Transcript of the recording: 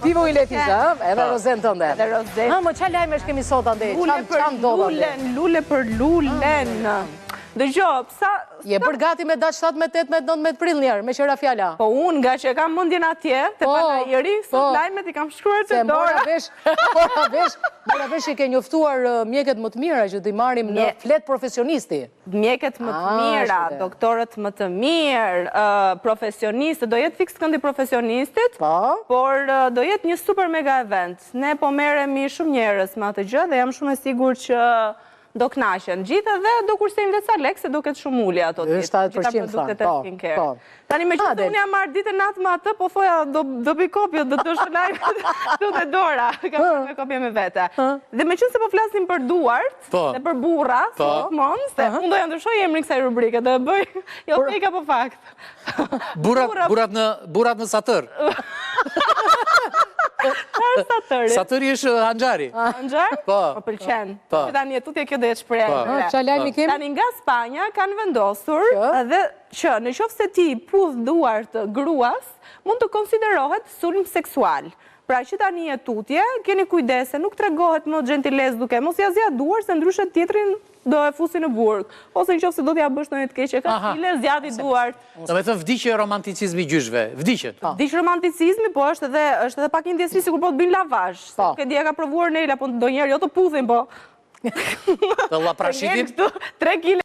Pivo i Letiza, edhe rozen të ndër. Edhe rozen. Më qa lajme shkemi sot ande? Lule për lulen. Dëgjoj, sa... Je për gati me datë 17-18-19 prill njerë, me qëra fjalla. Po unë nga që kam mundjen atje, të panajeri, sot lajmet i kam shkruar të dora. Mora vesh i ke njoftuar mjeket më të mira që t'i marim në flet profesionisti. Mjeket më të mira, doktorët më të mirë, profesionistë, do jetë fiks këndi profesionistit, por do jetë një super mega event. Ne po merremi shumë njerëz me atë gjë dhe jam shumë e sigurt që do knaqen gjithë dhe do kursejnë dhe sa lek se do këtë shumë ulli ato ditë. Është 7% thanë, Tani me që të unë jam marrë ditë natë me atë, po thoja do pi kopje, do të shëllaj do të dora, ka me kopje me vete. Dhe me që se po flasim për duart dhe për burra, se unë do janë të shoj emrin kësaj rubrike, do e bëj, jo pejka po fakt. Burat në satër. Satëri është Hanxhari. Hanxhar? Po pëlqen. Që tani e tutje kjo dhe e shpreh. Tani nga Spanja kanë vendosur edhe që në qoftë se ti pudh duart gruas, mund të konsiderohet sulm seksual. Pra që tani e tutje, keni kujdese, nuk tregohet më gentiles duke, mos ja zja duar se ndryshe tjetrin do e fusi në burg. Ose në qoftë se do t'ja bësh në një të keqe, ka stile zjati duart. Do me thënë vdiqe romanticizmi gjyshve, vdiqet. Vdiqe romanticizmi, po është edhe pak indjesri si kur po të bëjnë lavazh. Këtë dje ka provuar Nela, po do njerë, jo të puthin, po. Dhe la prashitin? 3 kile